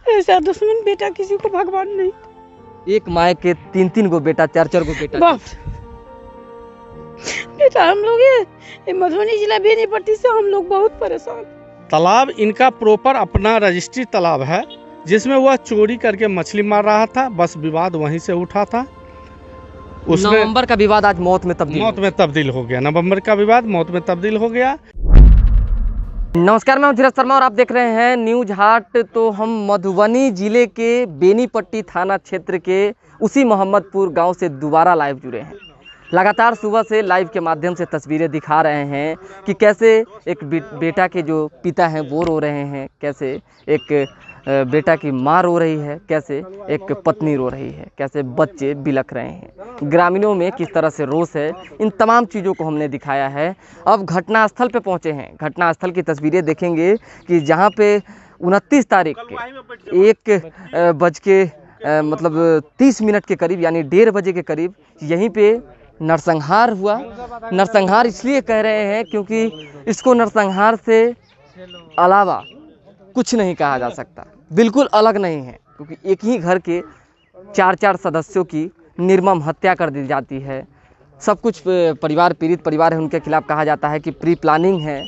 ऐसा दुश्मन बेटा किसी को भगवान नहीं। एक माँ के 3-3 गो बेटा, 4-4 गो बेटा। बाप बेटा हम लोग ये मधुबनी जिला बेनीपट्टी से हम लोग बहुत परेशान। तालाब इनका प्रॉपर अपना रजिस्ट्री तालाब है, जिसमें वह चोरी करके मछली मार रहा था। बस विवाद वहीं से उठा था। उसमें नवंबर का विवाद आज मौत में तब्दील हो गया। नवंबर का विवाद मौत में तब्दील हो गया। नमस्कार, मैं धीरज शर्मा और आप देख रहे हैं न्यूज हाट। तो हम मधुबनी जिले के बेनीपट्टी थाना क्षेत्र के उसी मोहम्मदपुर गांव से दोबारा लाइव जुड़े हैं। लगातार सुबह से लाइव के माध्यम से तस्वीरें दिखा रहे हैं कि कैसे एक बेटा के जो पिता हैं वो रो रहे हैं, कैसे एक बेटा की माँ रो रही है, कैसे एक पत्नी रो रही है, कैसे बच्चे बिलख रहे हैं, ग्रामीणों में किस तरह से रोष है। इन तमाम चीज़ों को हमने दिखाया है। अब घटनास्थल पे पहुंचे हैं। घटनास्थल की तस्वीरें देखेंगे कि जहां पे 29 तारीख के 1:30 के करीब यानी 1:30 बजे के करीब यहीं पे नरसंहार हुआ। नरसंहार इसलिए कह रहे हैं क्योंकि इसको नरसंहार से अलावा कुछ नहीं कहा जा सकता, बिल्कुल अलग नहीं है, क्योंकि एक ही घर के 4-4 सदस्यों की निर्मम हत्या कर दी जाती है। सब कुछ परिवार पीड़ित परिवार है, उनके खिलाफ कहा जाता है कि प्री प्लानिंग है।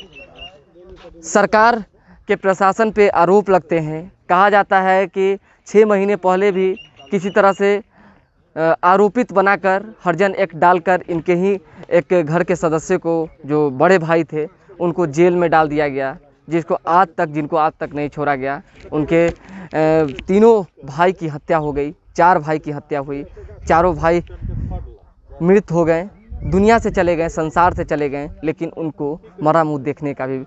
सरकार के प्रशासन पे आरोप लगते हैं। कहा जाता है कि 6 महीने पहले भी किसी तरह से आरोपित बनाकर हरिजन एक्ट डालकर इनके ही एक घर के सदस्य को, जो बड़े भाई थे, उनको जेल में डाल दिया गया, जिनको आज तक नहीं छोड़ा गया। उनके तीनों भाई की हत्या हो गई, 4 भाई की हत्या हुई, चारों भाई मृत हो गए, दुनिया से चले गए, संसार से चले गए, लेकिन उनको मरा मुँह देखने का भी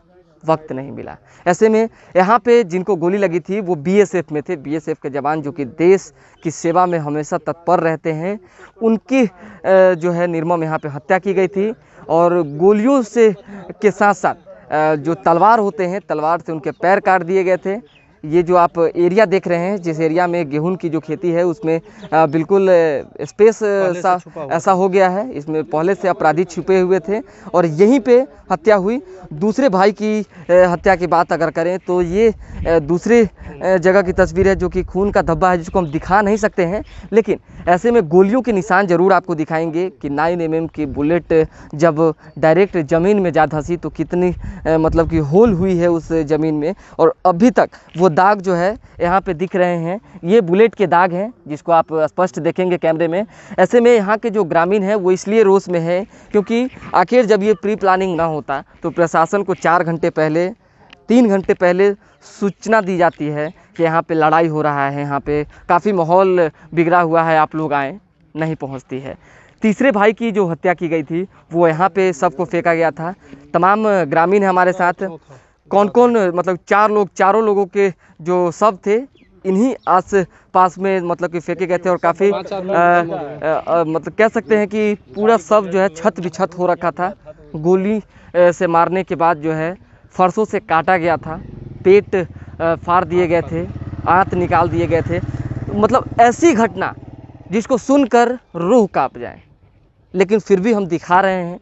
वक्त नहीं मिला। ऐसे में यहाँ पे जिनको गोली लगी थी वो बीएसएफ में थे। बीएसएफ के जवान जो कि देश की सेवा में हमेशा तत्पर रहते हैं, उनकी जो है निर्मम यहाँ पे हत्या की गई थी। और गोलियों से के साथ साथ जो तलवार होते हैं, तलवार से उनके पैर काट दिए गए थे। ये जो आप एरिया देख रहे हैं, जिस एरिया में गेहूं की जो खेती है उसमें बिल्कुल स्पेस ऐसा हो गया है। इसमें पहले से अपराधी छुपे हुए थे और यहीं पे हत्या हुई। दूसरे भाई की हत्या की बात अगर करें तो ये दूसरे जगह की तस्वीर है, जो कि खून का धब्बा है, जिसको हम दिखा नहीं सकते हैं, लेकिन ऐसे में गोलियों के निशान ज़रूर आपको दिखाएंगे कि 9 mm की बुलेट जब डायरेक्ट ज़मीन में जा धंसी तो कितनी मतलब कि होल हुई है उस ज़मीन में। और अभी तक वो दाग जो है यहाँ पे दिख रहे हैं, ये बुलेट के दाग हैं, जिसको आप स्पष्ट देखेंगे कैमरे में। ऐसे में यहाँ के जो ग्रामीण हैं वो इसलिए रोष में है क्योंकि आखिर जब ये प्री प्लानिंग ना होता तो प्रशासन को 4 घंटे पहले, 3 घंटे पहले सूचना दी जाती है कि यहाँ पे लड़ाई हो रहा है, यहाँ पे काफ़ी माहौल बिगड़ा हुआ है, आप लोग आएँ, नहीं पहुँचती है। तीसरे भाई की जो हत्या की गई थी वो यहाँ पे सबको फेंका गया था। तमाम ग्रामीण है हमारे साथ। कौन कौन, मतलब चारों लोगों के जो शव थे इन्हीं आस पास में मतलब कि फेंके गए थे। और काफ़ी मतलब कह सकते हैं कि पूरा शव जो है छत बिछत हो रखा था। गोली से मारने के बाद जो है फरसों से काटा गया था, पेट फाड़ दिए गए थे, आंत निकाल दिए गए थे। मतलब ऐसी घटना जिसको सुनकर रूह कांप जाए, लेकिन फिर भी हम दिखा रहे हैं।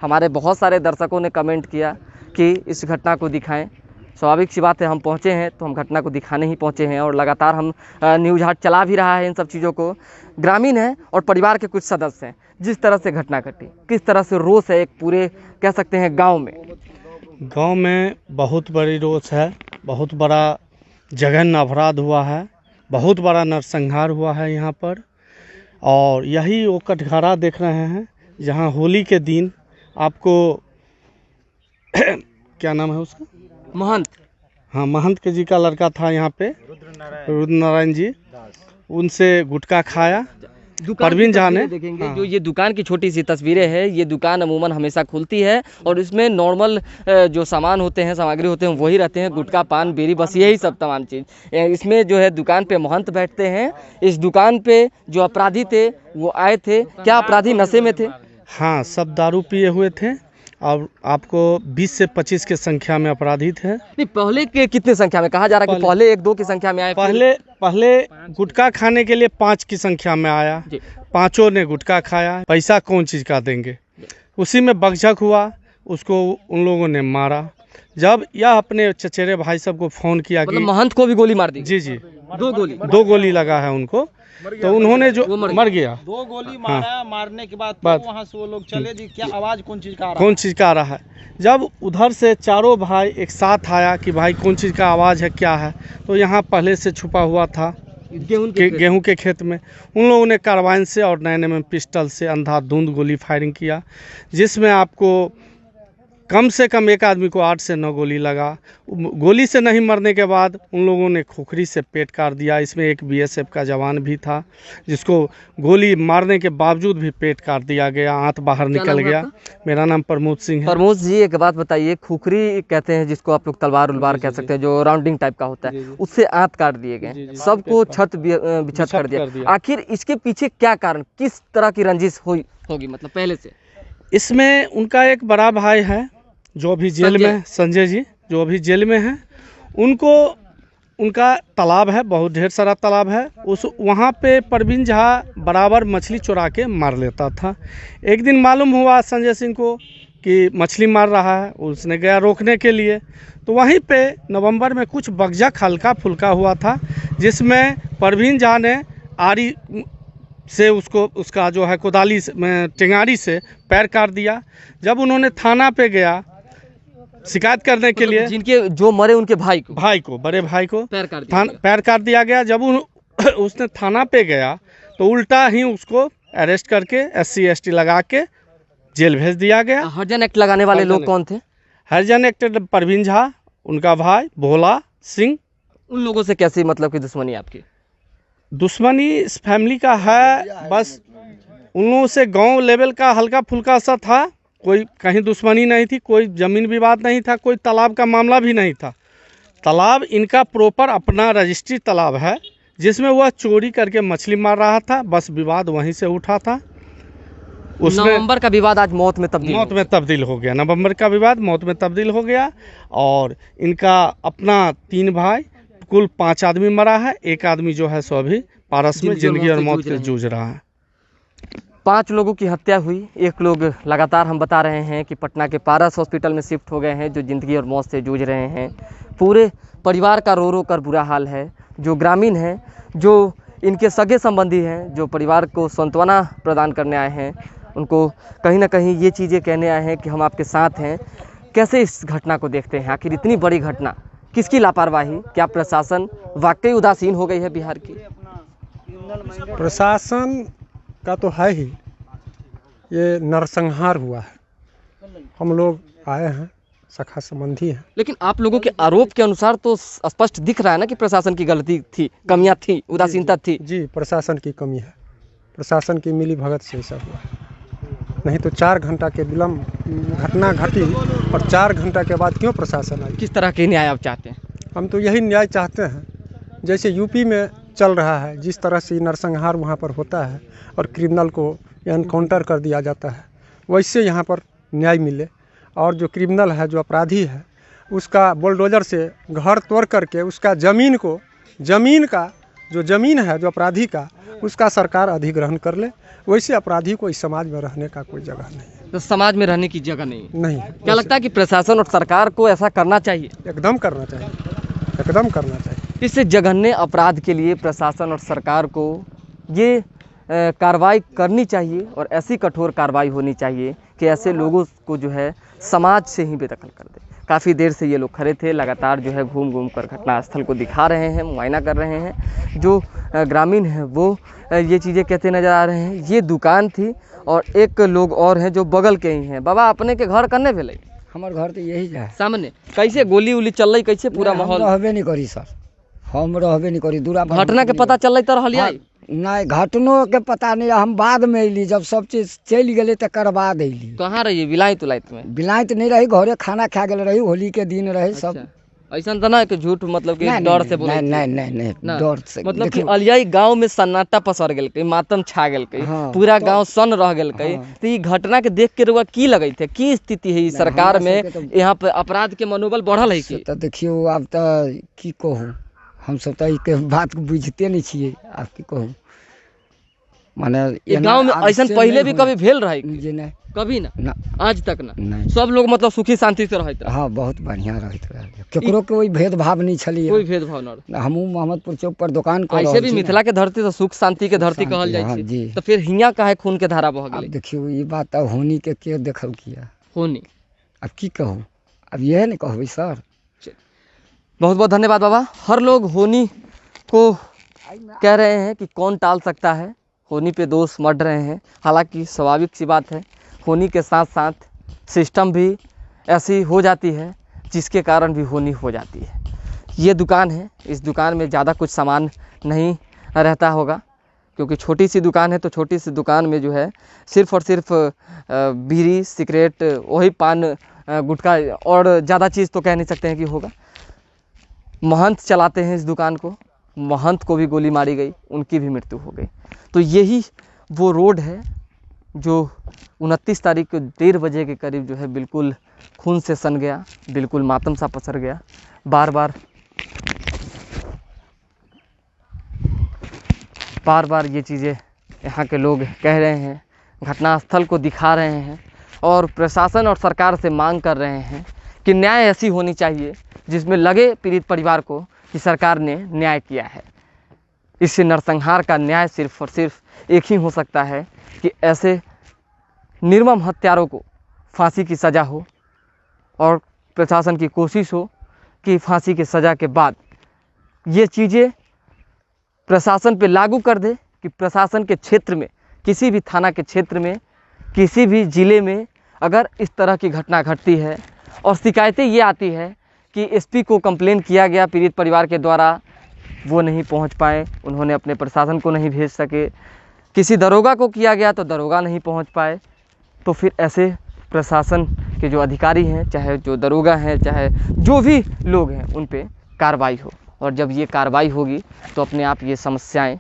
हमारे बहुत सारे दर्शकों ने कमेंट किया कि इस घटना को दिखाएं। स्वाभाविक सी बात है, हम पहुंचे हैं तो हम घटना को दिखाने ही पहुंचे हैं और लगातार हम न्यूज हाट चला भी रहा है इन सब चीज़ों को। ग्रामीण हैं और परिवार के कुछ सदस्य हैं, जिस तरह से घटना घटी, किस तरह से रोष है एक पूरे कह सकते हैं गांव में बहुत बड़ी रोष है। बहुत बड़ा जघन्य अपराध हुआ है, बहुत बड़ा नरसंहार हुआ है यहाँ पर। और यही वो कटघरा देख रहे हैं जहाँ होली के दिन आपको क्या नाम है उसका, महंत, हाँ महंत के जी का लड़का था यहाँ पे, रुद्र नारायण जी, उनसे गुटखा खाया। परवीन जहाँ ने देखेंगे हाँ। जो ये दुकान की छोटी सी तस्वीरें हैं, ये दुकान अमूमन हमेशा खुलती है और इसमें नॉर्मल जो सामान होते हैं, सामग्री होते हैं, वही रहते हैं, गुटखा, पान, बीड़ी, बस यही सब तमाम चीज़। इसमें जो है दुकान पे महंत बैठते हैं। इस दुकान पे जो अपराधी थे वो आए थे। क्या अपराधी नशे में थे? हाँ, सब दारू पिए हुए थे और आपको 20 से 25 के संख्या में अपराधी थे। नहीं, पहले के कितने संख्या में? कहा जा रहा है कि पहले 1-2 की संख्या में आए। पहले गुटखा खाने के लिए 5 की संख्या में आया, पांचों ने गुटखा खाया। पैसा कौन चीज़ का देंगे, उसी में बकझक हुआ, उसको उन लोगों ने मारा। जब यह अपने चचेरे भाई सब को फ़ोन किया कि मतलब महंत को भी गोली मार दी? जी जी, 2 गोली लगा है उनको, तो उन्होंने जो मर गया 2 गोली मारा। मारने के बाद तो वहाँ से वो लोग चले जी। क्या आवाज़ कौन चीज़ का आ रहा है? जब उधर से चारों भाई एक साथ आया कि भाई कौन चीज़ का आवाज़ है, क्या है, तो यहाँ पहले से छुपा हुआ था गेहूं के खेत में। उन लोगों ने कार्बाइन से और 9mm पिस्टल से अंधाधुंध गोली फायरिंग किया, जिसमें आपको कम से कम एक आदमी को 8 से 9 गोली लगा। गोली से नहीं मरने के बाद उन लोगों ने खोखरी से पेट काट दिया। इसमें एक BSF का जवान भी था, जिसको गोली मारने के बावजूद भी पेट काट दिया गया, आंत बाहर निकल गया। मेरा नाम प्रमोद सिंह है। प्रमोद जी, एक बात बताइए, खुखरी कहते हैं जिसको आप लोग तलवार उलवार कह सकते हैं, जो राउंडिंग टाइप का होता है, उससे आंत काट दिए गए, सबको छत बिछत कर दिया। आखिर इसके पीछे क्या कारण, किस तरह की रंजिश होगी मतलब पहले से? इसमें उनका एक बड़ा भाई है जो अभी जेल में, संजय जी, जो अभी जेल में है। उनका तालाब है, बहुत ढेर सारा तालाब है। वहाँ पे परवीन झा बराबर मछली चुरा के मार लेता था। एक दिन मालूम हुआ संजय सिंह को कि मछली मार रहा है, उसने गया रोकने के लिए, तो वहीं पे नवंबर में कुछ बगजक हल्का फुल्का हुआ था, जिसमें परवीन झा ने आरी से उसका जो है कोदाली में टेंगारी से पैर काट दिया। जब उन्होंने थाना पे गया शिकायत करने के लिए, जिनके जो मरे उनके भाई को बड़े भाई को पैर काट दिया गया। जब उसने थाना पे गया तो उल्टा ही उसको अरेस्ट करके SC ST लगा के जेल भेज दिया गया। हरिजन एक्ट लगाने वाले लोग कौन थे? हरिजन एक्ट परवीन झा, उनका भाई भोला सिंह। उन लोगों से कैसी मतलब की दुश्मनी आपकी? दुश्मनी इस फैमिली का है, बस उन लोगों से गांव लेवल का हल्का फुल्का सा था, कोई कहीं दुश्मनी नहीं थी, कोई ज़मीन विवाद नहीं था, कोई तालाब का मामला भी नहीं था। तालाब इनका प्रॉपर अपना रजिस्ट्री तालाब है, जिसमें वह चोरी करके मछली मार रहा था, बस विवाद वहीं से उठा था। नवंबर का विवाद आज मौत में तब्दील हो गया। नवंबर का विवाद मौत में तब्दील हो गया। और इनका अपना 3 भाई, कुल 5 आदमी मरा है। एक आदमी जो है सो अभी पारस में जिंदगी और मौत से जूझ रहा है। 5 लोगों की हत्या हुई, 1 लोग लगातार हम बता रहे हैं कि पटना के पारस हॉस्पिटल में शिफ्ट हो गए हैं, जो ज़िंदगी और मौत से जूझ रहे हैं। पूरे परिवार का रो कर बुरा हाल है। जो ग्रामीण हैं, जो इनके सगे संबंधी हैं, जो परिवार को सांत्वना प्रदान करने आए हैं, उनको कहीं ना कहीं ये चीज़ें कहने आए हैं कि हम आपके साथ हैं। कैसे इस घटना को देखते हैं? आखिर इतनी बड़ी घटना, किसकी लापरवाही? क्या प्रशासन वाकई उदासीन हो गई है बिहार की? प्रशासन का तो है ही, ये नरसंहार हुआ है। हम लोग आए हैं, सखा संबंधी हैं। लेकिन आप लोगों के आरोप के अनुसार तो स्पष्ट दिख रहा है ना कि प्रशासन की गलती थी, कमियां थी, उदासीनता थी। जी, प्रशासन की कमी है, प्रशासन की मिली भगत से ऐसा हुआ। नहीं तो 4 घंटा के विलम्ब घटना घटी, और 4 घंटा के बाद क्यों प्रशासन आई? किस तरह के न्याय आप चाहते हैं? हम तो यही न्याय चाहते हैं, जैसे यूपी में चल रहा है, जिस तरह से नरसंहार वहाँ पर होता है और क्रिमिनल को एनकाउंटर कर दिया जाता है, वैसे यहाँ पर न्याय मिले। और जो क्रिमिनल है, जो अपराधी है, उसका बुलडोजर से घर तोड़ करके उसका ज़मीन का जो ज़मीन है जो अपराधी का, उसका सरकार अधिग्रहण कर ले। वैसे अपराधी को इस समाज में रहने का कोई जगह नहीं है। तो समाज में रहने की जगह नहीं है। क्या लगता है कि प्रशासन और सरकार को ऐसा करना चाहिए? एकदम करना चाहिए, एकदम करना चाहिए। इस जघन्य अपराध के लिए प्रशासन और सरकार को ये कार्रवाई करनी चाहिए, और ऐसी कठोर कार्रवाई होनी चाहिए कि ऐसे लोगों को जो है समाज से ही बेदखल कर दे। काफ़ी देर से ये लोग खड़े थे, लगातार जो है घूम घूम कर घटनास्थल को दिखा रहे हैं, मुआयना कर रहे हैं। जो ग्रामीण हैं वो ये चीज़ें कहते नज़र आ रहे हैं। ये दुकान थी, और 1 लोग और हैं जो बगल के ही हैं। बाबा, अपने के घर करने भेले? हमारे घर तो यही है सामने। कैसे गोली उली चल रही, कैसे पूरा माहौल? रहबे नहीं करी सर, हम रहबे नहीं करी। दूरा घटना के पता चल तो रहलिया? नहीं, घटनों के पता नहीं, हम बाद में अली, जब सब चीज चल गए तकर बाद अली। कहाँ रही? बिलायत उलायत में? बिलायत नहीं रही, घरे खाना खा गए रही, होली के दिन रहे। अच्छा। सब ऐसा तो ना कि झूठ मतलब कि डर से बोले? नहीं, डर से मतलब कि अलियाई गांव में सन्नाटा पसर गेल, मातम छा गेल, पूरा गांव सन रह गेल। तो ये घटना के देख के रुआ की लगे थे, की स्थिति है सरकार में? यहाँ पे अपराध के मनोबल बढ़ल है कि? तो देखियो, अब तो की कहूँ, हम सब तो एक बात को बुझते नहीं छिए। आप की कहूँ, माने गाँव में ऐसा पहले भी कभी भेल रहा है? कभी ना ना आज तक ना नहीं। सब लोग मतलब सुखी शांति से रहते रहे। हाँ बहुत बढ़िया रहते रहे, केकरो के कोई भेदभाव नहीं छलिए। कोई भेदभाव न रहे। हमहूँ मोहम्मदपुर चौक पर दुकान कर ऐसे रहल भी छी मिथिला के धरती तो सुख शांति के धरती शांति, कहल जाइ हाँ छै। जी। तो फिर हियां काहे खून के धारा बह अब गेलै? देखियो ई बात अब होनी के देखल किया, होनी। अब की कहूँ, अब यह नहीं कहबै सर। बहुत बहुत धन्यवाद बाबा। हर लोग होनी को कह रहे हैं कि कौन टाल सकता है, होनी पे दोष मढ़ रहे हैं। हालांकि स्वाभाविक सी बात है, होनी के साथ साथ सिस्टम भी ऐसी हो जाती है जिसके कारण भी होनी हो जाती है। ये दुकान है, इस दुकान में ज़्यादा कुछ सामान नहीं रहता होगा क्योंकि छोटी सी दुकान है। तो छोटी सी दुकान में जो है सिर्फ़ और सिर्फ बीड़ी सिगरेट, वही पान गुटखा, और ज़्यादा चीज़ तो कह नहीं सकते हैं कि होगा। महंत चलाते हैं इस दुकान को, महंत को भी गोली मारी गई, उनकी भी मृत्यु हो गई। तो यही वो रोड है जो 29 तारीख को 1:30 बजे के करीब जो है बिल्कुल खून से सन गया, बिल्कुल मातम सा पसर गया। बार बार ये चीज़ें यहाँ के लोग कह रहे हैं, घटनास्थल को दिखा रहे हैं और प्रशासन और सरकार से मांग कर रहे हैं कि न्याय ऐसी होनी चाहिए जिसमें लगे पीड़ित परिवार को कि सरकार ने न्याय किया है। इस नरसंहार का न्याय सिर्फ और सिर्फ एक ही हो सकता है कि ऐसे निर्मम हत्यारों को फांसी की सज़ा हो और प्रशासन की कोशिश हो कि फांसी की सज़ा के बाद ये चीज़ें प्रशासन पे लागू कर दे कि प्रशासन के क्षेत्र में, किसी भी थाना के क्षेत्र में, किसी भी ज़िले में अगर इस तरह की घटना घटती है और शिकायतें ये आती है कि एसपी को कंप्लेन किया गया पीड़ित परिवार के द्वारा, वो नहीं पहुंच पाए, उन्होंने अपने प्रशासन को नहीं भेज सके, किसी दरोगा को किया गया तो दरोगा नहीं पहुंच पाए, तो फिर ऐसे प्रशासन के जो अधिकारी हैं, चाहे जो दरोगा हैं, चाहे जो भी लोग हैं, उन पे कार्रवाई हो। और जब ये कार्रवाई होगी तो अपने आप ये समस्याएं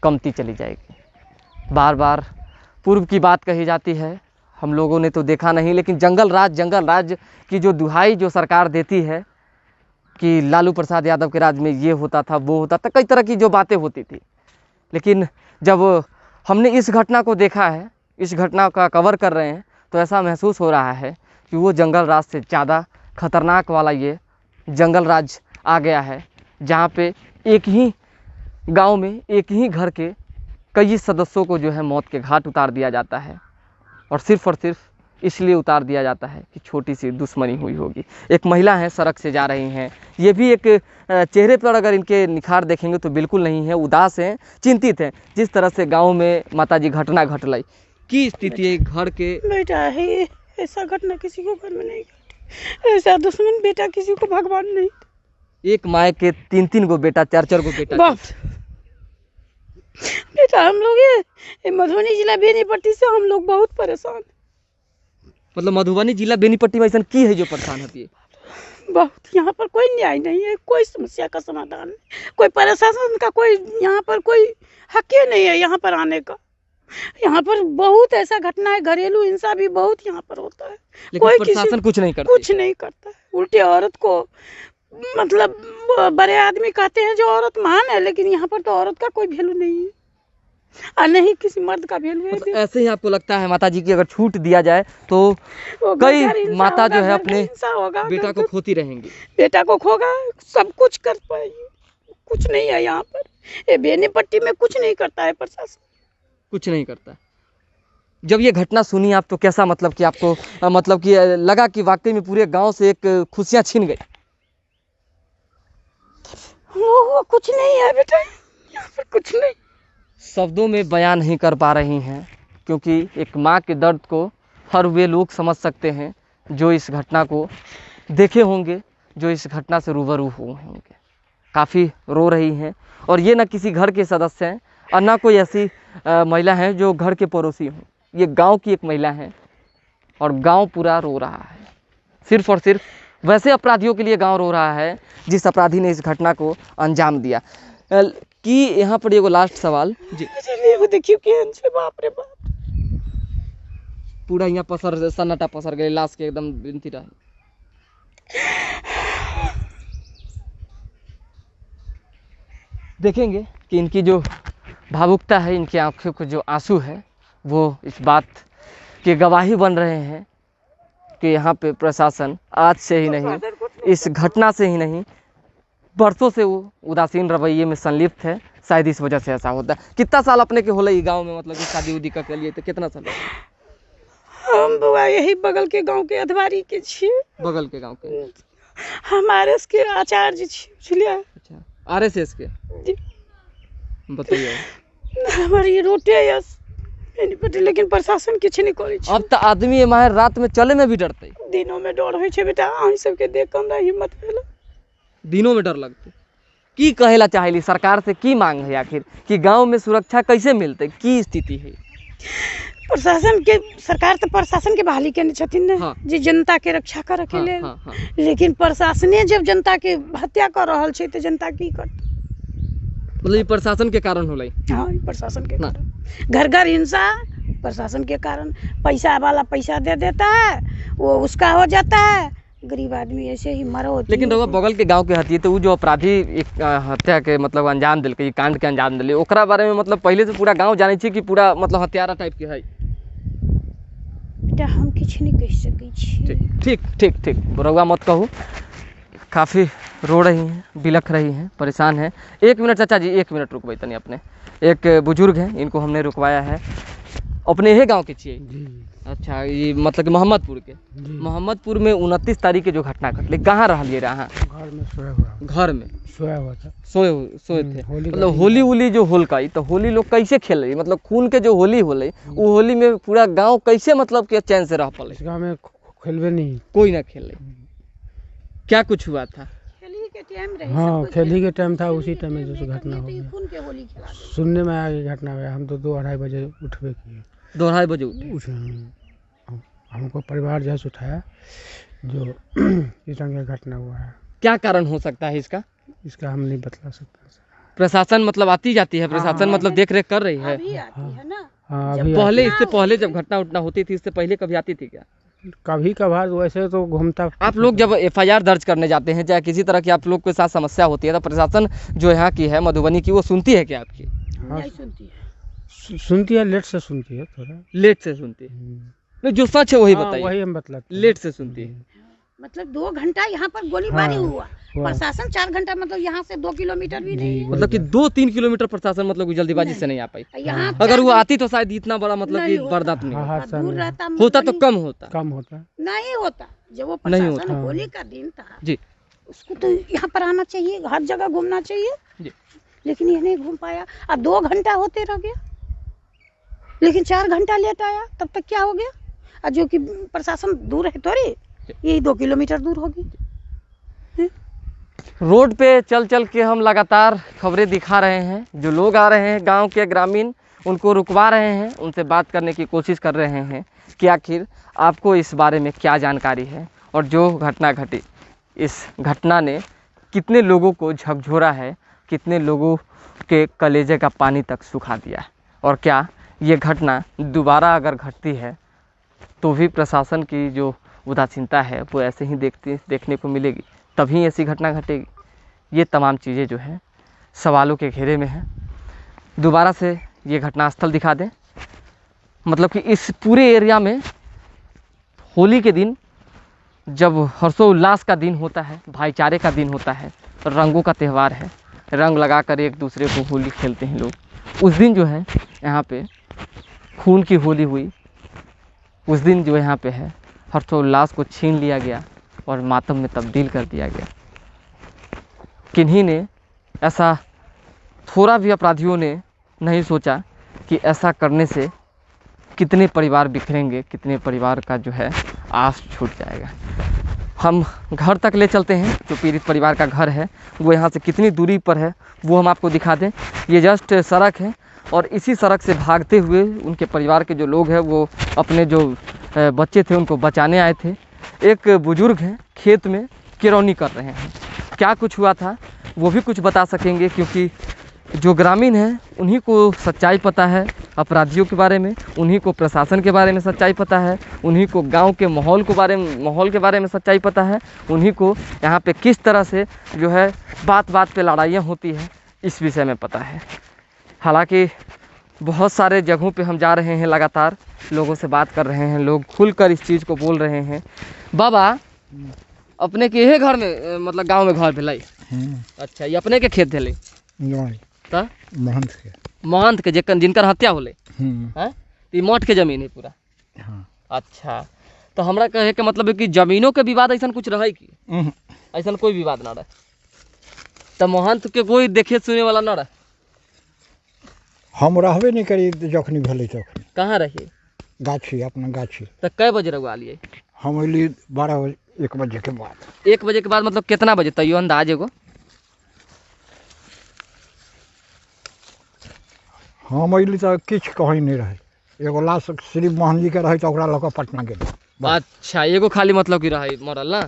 कमती चली जाएगी। बार बार पूर्व की बात कही जाती है, हम लोगों ने तो देखा नहीं, लेकिन जंगल राज की जो दुहाई जो सरकार देती है कि लालू प्रसाद यादव के राज में ये होता था, वो होता था, कई तरह की जो बातें होती थी। लेकिन जब हमने इस घटना को देखा है, इस घटना का कवर कर रहे हैं, तो ऐसा महसूस हो रहा है कि वो जंगल राज से ज़्यादा खतरनाक वाला ये जंगल राज आ गया है, जहाँ पे एक ही गांव में एक ही घर के कई सदस्यों को जो है मौत के घाट उतार दिया जाता है। और सिर्फ इसलिए उतार दिया जाता है कि छोटी सी दुश्मनी हुई होगी। एक महिला है, सड़क से जा रही हैं, ये भी एक चेहरे पर अगर इनके निखार देखेंगे तो बिल्कुल नहीं है, उदास हैं, चिंतित हैं। जिस तरह से गांव में माताजी घटना घटलाई, की स्थिति है घर के? बेटा है, ऐसा घटना किसी को घर में नहीं घटी, ऐसा दुश्मन बेटा किसी को भगवान नहीं। एक माँ के 3-3 गो बेटा, 4-4 गो बेटा। बाप बेटा हम लोग ये मधुबनी जिला बेनीपट्टी से हम लोग बहुत परेशान, मतलब मधुबनी जिला बेनीपट्टी में ऐसा की है जो परेशान होती है? बहुत। यहाँ पर कोई न्याय नहीं है, कोई समस्या का समाधान नहीं, कोई प्रशासन का कोई यहाँ पर कोई हक ही नहीं है यहाँ पर आने का। यहाँ पर बहुत ऐसा घटना है, घरेलू हिंसा भी बहुत यहाँ पर होता है, लेकिन प्रशासन कुछ नहीं करता। कुछ नहीं करता है। उल्टे औरत को मतलब बड़े आदमी कहते हैं जो औरत महान है, लेकिन यहाँ पर तो औरत का कोई वैल्यू नहीं है और नहीं किसी मर्द का वैल्यू है। मतलब ऐसे ही आपको लगता है माताजी की अगर छूट दिया जाए तो कई माता जो है अपने बेटा को खोती रहेंगी, बेटा को खोगा, सब कुछ कर पाएगी, कुछ नहीं है यहाँ पर। ये बेनीपट्टी में कुछ नहीं करता है प्रशासन, कुछ नहीं करता। जब ये घटना सुनी आप तो कैसा, मतलब कि आपको मतलब कि लगा कि वाकई में पूरे गांव से एक खुशियां छीन गई? वो कुछ नहीं है बेटा, यहाँ पर कुछ नहीं। शब्दों में बयान नहीं कर पा रही हैं क्योंकि एक माँ के दर्द को हर वे लोग समझ सकते हैं जो इस घटना को देखे होंगे, जो इस घटना से रूबरू हुए होंगे। काफ़ी रो रही हैं और ये ना किसी घर के सदस्य हैं और ना कोई ऐसी महिला है जो घर के पड़ोसी हों। ये गांव की एक महिला है और गांव पूरा रो रहा है। सिर्फ और सिर्फ वैसे अपराधियों के लिए गांव रो रहा है जिस अपराधी ने इस घटना को अंजाम दिया। कि यहाँ पर एगो लास्ट सवाल जी, वो देखियो केहन छै, बाप रे बाप, पूरा यहाँ पसर सन्नाटा पसर गए, लाश के एकदम बिनती रहे। देखेंगे कि इनकी जो भावुकता है, इनकी आंखों को जो आंसू है, वो इस बात के गवाही बन रहे हैं कि यहाँ पे प्रशासन आज से ही नहीं, इस घटना से ही नहीं, बरसों से वो उदासीन रवैये में संलिप्त है। शायद इस वजह से ऐसा होता है। कितना साल अपने के होले गांव में, मतलब कि शादी उदी का के लिए तो कितना साल? हम बुआ यही बगल के गांव के अधवारी के छिए। बगल के गांव के हमारे के आचार्य छिए, बुझलिए। अच्छा, आरएसएस के जी। बताइए। हमारी रोटे यस नहीं पटे, लेकिन प्रशासन किछ नहीं करे छै। अब तो आदमी माहे रात में चले में भी डरते, दिनों में डर होय छै बेटा। अहीं सबके देख हमरा हिम्मत भेल। दिनों में डर लगते। की कहेला चाहेली सरकार से, की मांग है आखिर कि गांव में सुरक्षा कैसे मिलते, की स्थिति है? प्रशासन के, सरकार तो प्रशासन के बहाली केने छथिन ने, हाँ। जे जनता के रक्षा करे के हाँ, लेल। हाँ, हाँ। लेकिन प्रशासने जब जनता के हत्या कर रहल छै तो जनता की करते? मतलब ये प्रशासन के कारण होलै। हाँ, ई प्रशासन के ना। कारण। घर घर हिंसा प्रशासन के कारण। पैसा वाला पैसा दे देता है, वो उसका हो जाता है, गरीब आदमी ऐसे ही मरो होती लेकिन है। रउआ बगल के गांव के हथिये तो वो जो अपराधी एक हत्या के मतलब अंजाम दिलकै, ई कांड के अंजाम दिले, ओकरा बारे में मतलब पहले से पूरा गांव जाने छी कि पूरा मतलब हत्यारा टाइप के है? बेटा हम किछ नहीं कह सकै छी। ठीक ठीक ठीक, रउआ मत कहू। काफ़ी रो रही हैं, बिलख रही हैं, परेशान हैं। 1 मिनट चाचा जी, 1 मिनट रुकबै तनी अपने। एक बुजुर्ग हैं, इनको हमने रुकवाया है। अपने ही गांव के छिए? अच्छा, ये मतलब कि मोहम्मदपुर के? मोहम्मदपुर में 29 तारीख के जो घटना घटले, कहाँ रहलिए रहा? घर में सोया हुआ। घर में सोया हुआ था। सोए थे। मतलब होली उली जो होलकाई, तो होली लोग कैसे खेल रही, मतलब खून के जो होली होले, वो होली में पूरा गांव कैसे मतलब कि चैन से रह पाले? इस गाँव में खेलवे नहीं, कोई ना खेले। क्या कुछ हुआ था? खेली के टाइम रहे। हाँ, खेली के टाइम था, उसी टाइम में जो घटना हो गई। खून के होली खेला दे। सुनने में आया कि घटना हुआ। हम तो 2-2:30 बजे उठवे किए। 2:30 बजे उठे? हमको परिवार जैसे उठाया जो इस रंग का घटना हुआ है। क्या कारण हो सकता है इसका? इसका हम नहीं बतला सकते। प्रशासन मतलब आती जाती है, प्रशासन मतलब देख रेख कर रही है? अभी आती है ना। हाँ, जब अभी पहले, इससे पहले जब घटना उठना होती थी, इससे पहले कभी आती थी क्या? कभी कभार वैसे तो घूमता। आप लोग जब एफआईआर दर्ज करने जाते हैं, चाहे किसी तरह की आप लोग के साथ समस्या होती है, तो प्रशासन जो यहाँ की है मधुबनी की, वो सुनती है क्या आपकी? नहीं सुनती है। सुनती है, लेट से सुनती है, थोड़ा लेट से सुनती है? नहीं, जो सच है वही हाँ, बताइए। वही हम बतलाते हैं। लेट से सुनती है। मतलब 2 घंटा यहाँ पर गोलीबारी हाँ, हुआ। प्रशासन 4 घंटा, मतलब यहाँ से 2 किलोमीटर भी नहीं है। मतलब कि 2-3 किलोमीटर प्रशासन मतलब कि जल्दीबाजी से नहीं आ पाई। यहाँ अगर वो आती तो शायद इतना बड़ा मतलब कि नहीं होता। वारदात नहीं हाँ, होता। हादसा दूर नहीं रहता होता तो कम होता। कम होता। नहीं होता। जब वो नहीं प्रशासन होता। होली का दिन था जी उसको तो यहाँ पर आना चाहिए, हर जगह घूमना चाहिए। जी। लेकिन ये नहीं घूम पाया। और 2 घंटा होते रह गया, लेकिन 4 घंटा लेट आया, तब तक क्या हो गया? और जो कि प्रशासन दूर है थोड़ी, यही 2 किलोमीटर दूर होगी। रोड पे चल चल के हम लगातार खबरें दिखा रहे हैं। जो लोग आ रहे हैं गांव के ग्रामीण, उनको रुकवा रहे हैं, उनसे बात करने की कोशिश कर रहे हैं कि आखिर आपको इस बारे में क्या जानकारी है, और जो घटना घटी, इस घटना ने कितने लोगों को झकझोरा है, कितने लोगों के कलेजे का पानी तक सुखा दिया है, और क्या ये घटना दोबारा अगर घटती है तो भी प्रशासन की जो उदासीनता है वो ऐसे ही देखने को मिलेगी, तभी ऐसी घटना घटेगी। ये तमाम चीज़ें जो हैं सवालों के घेरे में हैं। दोबारा से ये घटनास्थल दिखा दें, मतलब कि इस पूरे एरिया में होली के दिन जब हर्षोल्लास का दिन होता है, भाईचारे का दिन होता है, रंगों का त्यौहार है, रंग लगाकर एक दूसरे को होली खेलते हैं लोग। उस दिन जो है यहाँ पे खून की होली हुई। उस दिन जो यहाँ पे है हर्षोल्लास को छीन लिया गया और मातम में तब्दील कर दिया गया। किन्हीं ने ऐसा, थोड़ा भी अपराधियों ने नहीं सोचा कि ऐसा करने से कितने परिवार बिखरेंगे, कितने परिवार का जो है आस छूट जाएगा। हम घर तक ले चलते हैं, जो पीड़ित परिवार का घर है वो यहाँ से कितनी दूरी पर है वो हम आपको दिखा दें। ये जस्ट सड़क है, और इसी सड़क से भागते हुए उनके परिवार के जो लोग हैं वो अपने जो बच्चे थे उनको बचाने आए थे। एक बुजुर्ग हैं, खेत में किरौनी कर रहे हैं। क्या कुछ हुआ था वो भी कुछ बता सकेंगे, क्योंकि जो ग्रामीण हैं उन्हीं को सच्चाई पता है अपराधियों के बारे में, उन्हीं को प्रशासन के बारे में सच्चाई पता है, उन्हीं को गांव के माहौल के बारे में सच्चाई पता है, उन्हीं को यहाँ पे किस तरह से जो है बात बात पे लड़ाइयाँ होती हैं इस विषय में पता है। हालांकि बहुत सारे जगहों पे हम जा रहे हैं, लगातार लोगों से बात कर रहे हैं, लोग खुलकर इस चीज़ को बोल रहे हैं। बाबा अपने के यही घर में मतलब गांव में घर भेलै? अच्छा, ये अपने के खेत भेलै? त महंत के जिनकर हत्या होले हैं, ये मठ के जमीन है पूरा? अच्छा, तो हमरा कहे के मतलब है कि जमीनों के विवाद ऐसा कुछ रहे कि ऐसा कोई विवाद ना रहे? तो महंत के कोई देखे सुने वाला ना रहे? हम रहबे नहीं करी जखनी भेलै तखनी। कहाँ रहिए? गाछी, अपना गाछी। तो कै बजे रहुआ आलिए? हम अली 12 बजे 1 बजे के बाद। 1 बजे के बाद मतलब कितना बजे तैयो अंदाज एगो? हम अली तो किछु कहीं नहीं रहे, एगो लाश श्री मोहन जी के रहे तो ओकरा लऽ कऽ पटना गेल। अच्छा, एगो खाली मतलब कि रहे मरल ना,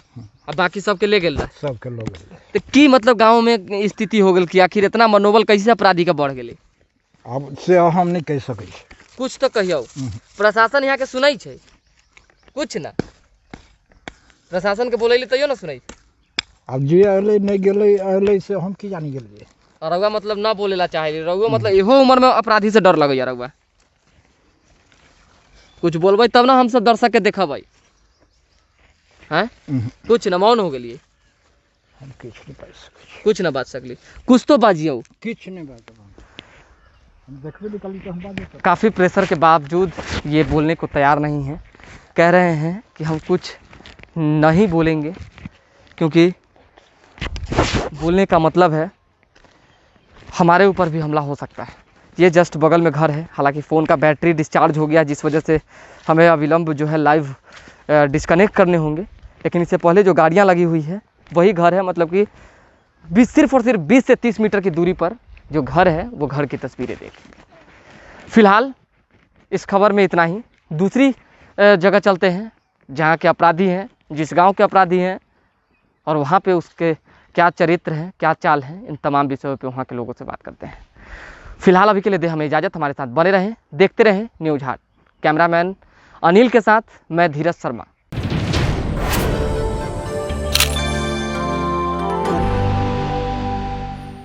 अब बाकी सबके ले गेल रहे? सबके लोग। तो की मतलब गाँव में स्थिति हो गई कि आखिर इतना मनोबल कैसे अपराधी का बढ़ गए? अब से हम नहीं कह सकै छी। कुछ तो कहियो, प्रशासन यहाँ के सुनै छै कुछ ना? प्रशासन के बोले तैयो ना सुनै? अब जे अलै नहीं गेलै अलै से हम की जानी गेलिए। और रउआ मतलब ना बोलेला चाहे रउआ मतलब इहो उम्र में अपराधी से डर लगैया रउआ? कुछ बोलबै तब ना हम सब दर्शक के देखबै हैं? कुछ ना, मौन हो गेलिए? हम किछु नहीं बाजि सकै छी। कुछ ना बात सकली, कुछ तो बाजियो। किछु नहीं बाजब हम देखबे निकली तो हम बाजब। काफ़ी प्रेशर के बावजूद ये बोलने को तैयार नहीं है, कह रहे हैं कि हम कुछ नहीं बोलेंगे क्योंकि बोलने का मतलब है हमारे ऊपर भी हमला हो सकता है। ये जस्ट बगल में घर है, हालांकि फ़ोन का बैटरी डिस्चार्ज हो गया जिस वजह से हमें अविलंब जो है लाइव डिस्कनेक्ट करने होंगे, लेकिन इससे पहले जो गाड़ियाँ लगी हुई है वही घर है। मतलब कि सिर्फ और सिर्फ 20 से 30 मीटर की दूरी पर जो घर है वो घर की तस्वीरें देखिए। फ़िलहाल इस खबर में इतना ही। दूसरी जगह चलते हैं जहाँ के अपराधी हैं, जिस गांव के अपराधी हैं, और वहाँ पे उसके क्या चरित्र हैं, क्या चाल हैं, इन तमाम विषयों पे वहाँ के लोगों से बात करते हैं। फिलहाल अभी के लिए दे हमें इजाज़त, हमारे साथ बने रहें, देखते रहें न्यूज़ हाट। कैमरामैन अनिल के साथ मैं धीरज शर्मा।